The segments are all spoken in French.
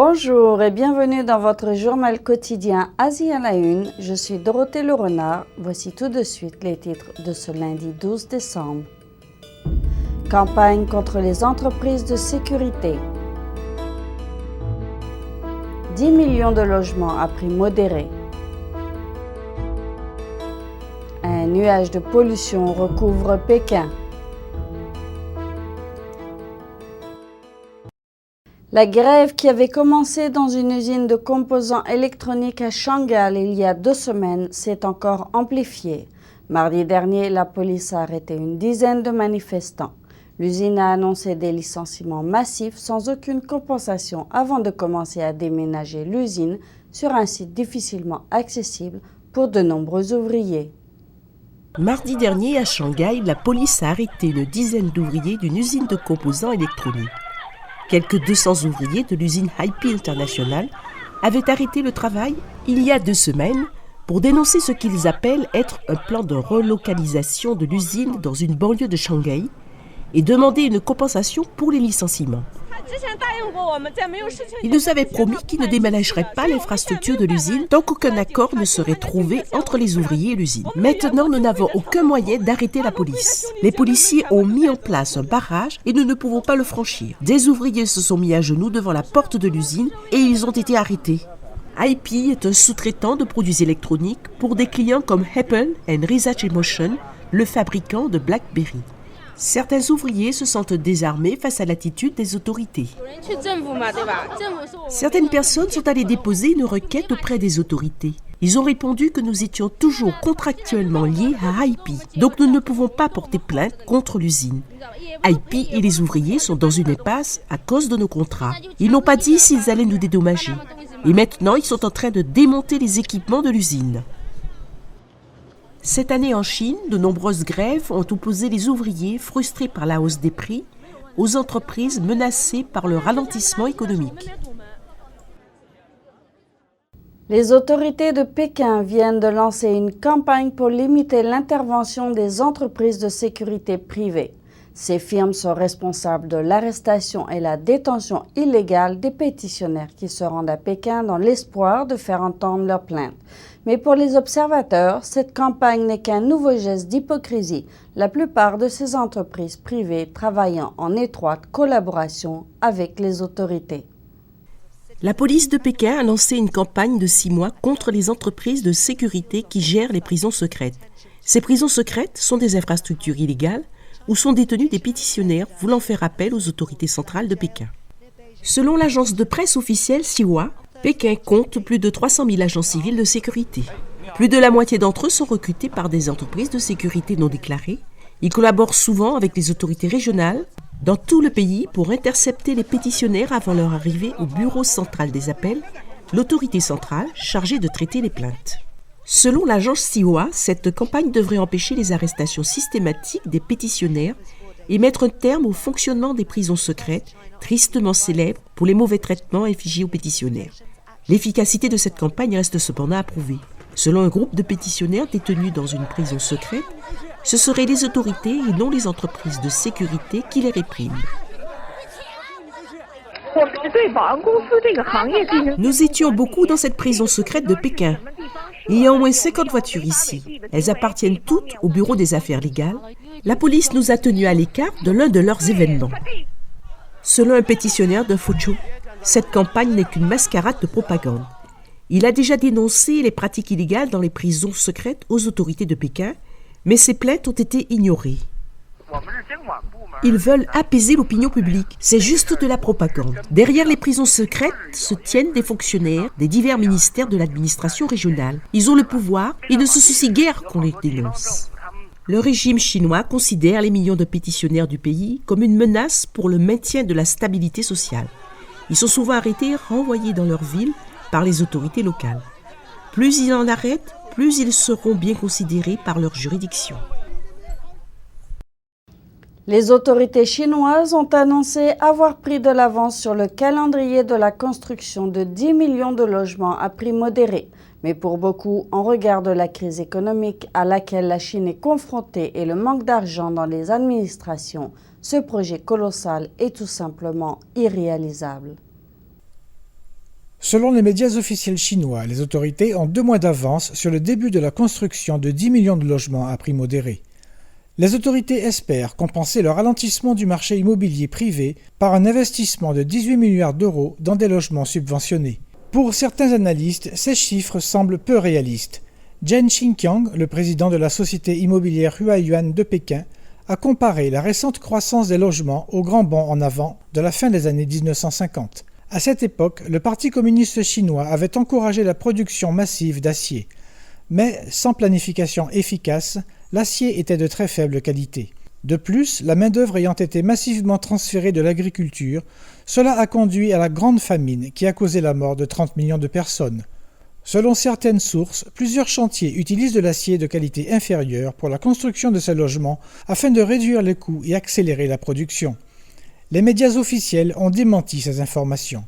Bonjour et bienvenue dans votre journal quotidien Asie à la Une. Je suis Dorothée Le Renard. Voici tout de suite les titres de ce lundi 12 décembre. Campagne contre les entreprises de sécurité. 10 millions de logements à prix modéré. Un nuage de pollution recouvre Pékin. La grève qui avait commencé dans une usine de composants électroniques à Shanghai il y a 2 semaines s'est encore amplifiée. Mardi dernier, la police a arrêté une dizaine de manifestants. L'usine a annoncé des licenciements massifs sans aucune compensation avant de commencer à déménager l'usine sur un site difficilement accessible pour de nombreux ouvriers. Mardi dernier, à Shanghai, la police a arrêté une dizaine d'ouvriers d'une usine de composants électroniques. Quelques 200 ouvriers de l'usine IP International avaient arrêté le travail il y a 2 semaines pour dénoncer ce qu'ils appellent être un plan de relocalisation de l'usine dans une banlieue de Shanghai et demander une compensation pour les licenciements. Ils nous avaient promis qu'ils ne déménageraient pas l'infrastructure de l'usine tant qu'aucun accord ne serait trouvé entre les ouvriers et l'usine. Maintenant, nous n'avons aucun moyen d'arrêter la police. Les policiers ont mis en place un barrage et nous ne pouvons pas le franchir. Des ouvriers se sont mis à genoux devant la porte de l'usine et ils ont été arrêtés. IP est un sous-traitant de produits électroniques pour des clients comme Apple et Research Emotion, le fabricant de BlackBerry. Certains ouvriers se sentent désarmés face à l'attitude des autorités. Certaines personnes sont allées déposer une requête auprès des autorités. Ils ont répondu que nous étions toujours contractuellement liés à IP, donc nous ne pouvons pas porter plainte contre l'usine. IP et les ouvriers sont dans une impasse à cause de nos contrats. Ils n'ont pas dit s'ils allaient nous dédommager. Et maintenant, ils sont en train de démonter les équipements de l'usine. Cette année en Chine, de nombreuses grèves ont opposé les ouvriers frustrés par la hausse des prix aux entreprises menacées par le ralentissement économique. Les autorités de Pékin viennent de lancer une campagne pour limiter l'intervention des entreprises de sécurité privées. Ces firmes sont responsables de l'arrestation et la détention illégale des pétitionnaires qui se rendent à Pékin dans l'espoir de faire entendre leurs plaintes. Mais pour les observateurs, cette campagne n'est qu'un nouveau geste d'hypocrisie, la plupart de ces entreprises privées travaillant en étroite collaboration avec les autorités. La police de Pékin a lancé une campagne de 6 mois contre les entreprises de sécurité qui gèrent les prisons secrètes. Ces prisons secrètes sont des infrastructures illégales où sont détenus des pétitionnaires voulant faire appel aux autorités centrales de Pékin. Selon l'agence de presse officielle Xinhua, Pékin compte plus de 300 000 agents civils de sécurité. Plus de la moitié d'entre eux sont recrutés par des entreprises de sécurité non déclarées. Ils collaborent souvent avec les autorités régionales dans tout le pays pour intercepter les pétitionnaires avant leur arrivée au bureau central des appels, l'autorité centrale chargée de traiter les plaintes. Selon l'agence Xinhua, cette campagne devrait empêcher les arrestations systématiques des pétitionnaires et mettre un terme au fonctionnement des prisons secrètes, tristement célèbres pour les mauvais traitements infligés aux pétitionnaires. L'efficacité de cette campagne reste cependant à prouver. Selon un groupe de pétitionnaires détenus dans une prison secrète, ce seraient les autorités et non les entreprises de sécurité qui les répriment. Nous étions beaucoup dans cette prison secrète de Pékin. Il y a au moins 50 voitures ici. Elles appartiennent toutes au bureau des affaires légales. La police nous a tenus à l'écart de l'un de leurs événements. Selon un pétitionnaire de Fuzhou, cette campagne n'est qu'une mascarade de propagande. Il a déjà dénoncé les pratiques illégales dans les prisons secrètes aux autorités de Pékin, mais ses plaintes ont été ignorées. Ils veulent apaiser l'opinion publique. C'est juste de la propagande. Derrière les prisons secrètes se tiennent des fonctionnaires des divers ministères de l'administration régionale. Ils ont le pouvoir et ne se soucient guère qu'on les dénonce. Le régime chinois considère les millions de pétitionnaires du pays comme une menace pour le maintien de la stabilité sociale. Ils sont souvent arrêtés et renvoyés dans leur ville par les autorités locales. Plus ils en arrêtent, plus ils seront bien considérés par leur juridiction. Les autorités chinoises ont annoncé avoir pris de l'avance sur le calendrier de la construction de 10 millions de logements à prix modéré. Mais pour beaucoup, en regard de la crise économique à laquelle la Chine est confrontée et le manque d'argent dans les administrations, ce projet colossal est tout simplement irréalisable. Selon les médias officiels chinois, les autorités ont 2 mois d'avance sur le début de la construction de 10 millions de logements à prix modéré. Les autorités espèrent compenser le ralentissement du marché immobilier privé par un investissement de 18 milliards d'euros dans des logements subventionnés. Pour certains analystes, ces chiffres semblent peu réalistes. Zhen Xinqiang, le président de la société immobilière Huayuan de Pékin, a comparé la récente croissance des logements au grand bond en avant de la fin des années 1950. À cette époque, le Parti communiste chinois avait encouragé la production massive d'acier. Mais sans planification efficace, l'acier était de très faible qualité. De plus, la main-d'œuvre ayant été massivement transférée de l'agriculture, cela a conduit à la grande famine qui a causé la mort de 30 millions de personnes. Selon certaines sources, plusieurs chantiers utilisent de l'acier de qualité inférieure pour la construction de ces logements afin de réduire les coûts et accélérer la production. Les médias officiels ont démenti ces informations.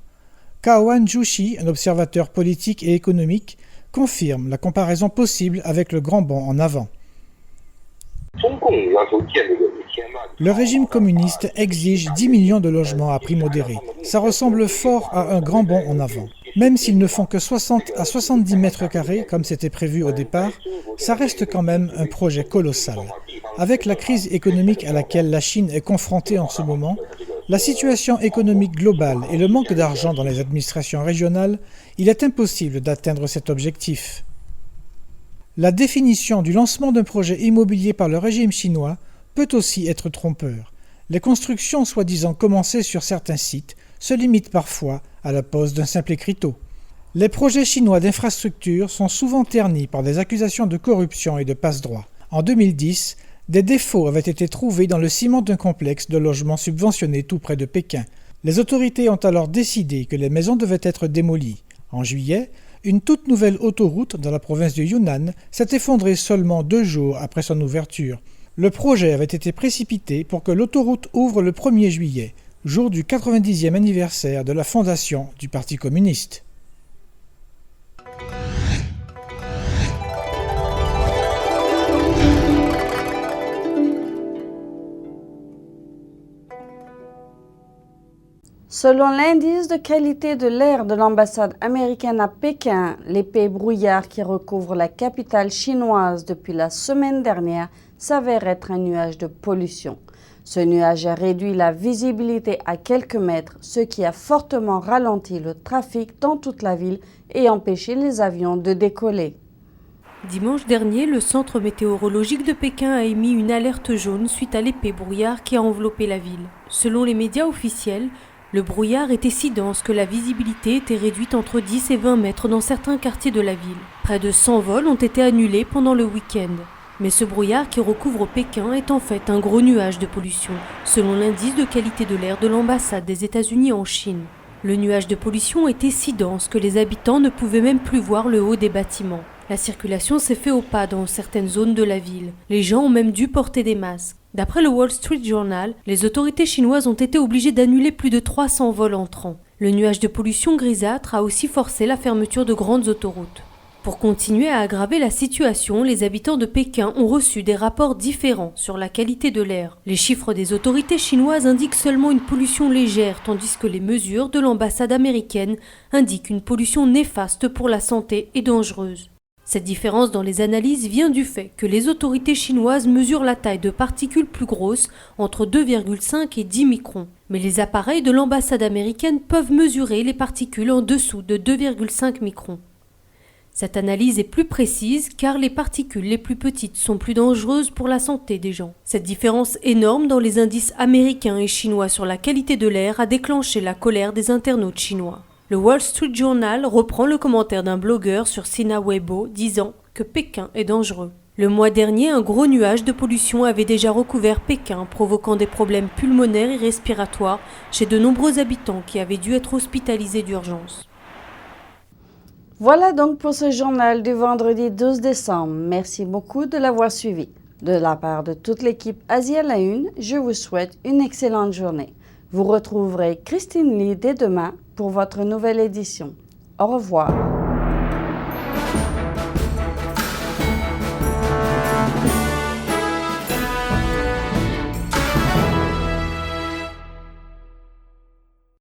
Kaoan Jushi, un observateur politique et économique, confirme la comparaison possible avec le grand bond en avant. Le régime communiste exige 10 millions de logements à prix modéré. Ça ressemble fort à un grand bond en avant. Même s'ils ne font que 60 à 70 mètres carrés, comme c'était prévu au départ, ça reste quand même un projet colossal. Avec la crise économique à laquelle la Chine est confrontée en ce moment, la situation économique globale et le manque d'argent dans les administrations régionales, il est impossible d'atteindre cet objectif. La définition du lancement d'un projet immobilier par le régime chinois peut aussi être trompeur. Les constructions soi-disant commencées sur certains sites se limitent parfois à la pose d'un simple écriteau. Les projets chinois d'infrastructures sont souvent ternis par des accusations de corruption et de passe-droit. En 2010, des défauts avaient été trouvés dans le ciment d'un complexe de logements subventionnés tout près de Pékin. Les autorités ont alors décidé que les maisons devaient être démolies. En juillet, une toute nouvelle autoroute dans la province de Yunnan s'est effondrée seulement 2 jours après son ouverture. Le projet avait été précipité pour que l'autoroute ouvre le 1er juillet, jour du 90e anniversaire de la fondation du Parti communiste. Selon l'indice de qualité de l'air de l'ambassade américaine à Pékin, l'épais brouillard qui recouvre la capitale chinoise depuis la semaine dernière s'avère être un nuage de pollution. Ce nuage a réduit la visibilité à quelques mètres, ce qui a fortement ralenti le trafic dans toute la ville et empêché les avions de décoller. Dimanche dernier, le centre météorologique de Pékin a émis une alerte jaune suite à l'épais brouillard qui a enveloppé la ville. Selon les médias officiels, le brouillard était si dense que la visibilité était réduite entre 10 et 20 mètres dans certains quartiers de la ville. Près de 100 vols ont été annulés pendant le week-end. Mais ce brouillard qui recouvre Pékin est en fait un gros nuage de pollution, selon l'indice de qualité de l'air de l'ambassade des États-Unis en Chine. Le nuage de pollution était si dense que les habitants ne pouvaient même plus voir le haut des bâtiments. La circulation s'est fait au pas dans certaines zones de la ville. Les gens ont même dû porter des masques. D'après le Wall Street Journal, les autorités chinoises ont été obligées d'annuler plus de 300 vols entrants. Le nuage de pollution grisâtre a aussi forcé la fermeture de grandes autoroutes. Pour continuer à aggraver la situation, les habitants de Pékin ont reçu des rapports différents sur la qualité de l'air. Les chiffres des autorités chinoises indiquent seulement une pollution légère, tandis que les mesures de l'ambassade américaine indiquent une pollution néfaste pour la santé et dangereuse. Cette différence dans les analyses vient du fait que les autorités chinoises mesurent la taille de particules plus grosses, entre 2,5 et 10 microns. Mais les appareils de l'ambassade américaine peuvent mesurer les particules en dessous de 2,5 microns. Cette analyse est plus précise car les particules les plus petites sont plus dangereuses pour la santé des gens. Cette différence énorme dans les indices américains et chinois sur la qualité de l'air a déclenché la colère des internautes chinois. Le Wall Street Journal reprend le commentaire d'un blogueur sur Sina Weibo disant que Pékin est dangereux. Le mois dernier, un gros nuage de pollution avait déjà recouvert Pékin, provoquant des problèmes pulmonaires et respiratoires chez de nombreux habitants qui avaient dû être hospitalisés d'urgence. Voilà donc pour ce journal du vendredi 12 décembre. Merci beaucoup de l'avoir suivi. De la part de toute l'équipe Asie à la Une, je vous souhaite une excellente journée. Vous retrouverez Christine Lee dès demain pour votre nouvelle édition. Au revoir.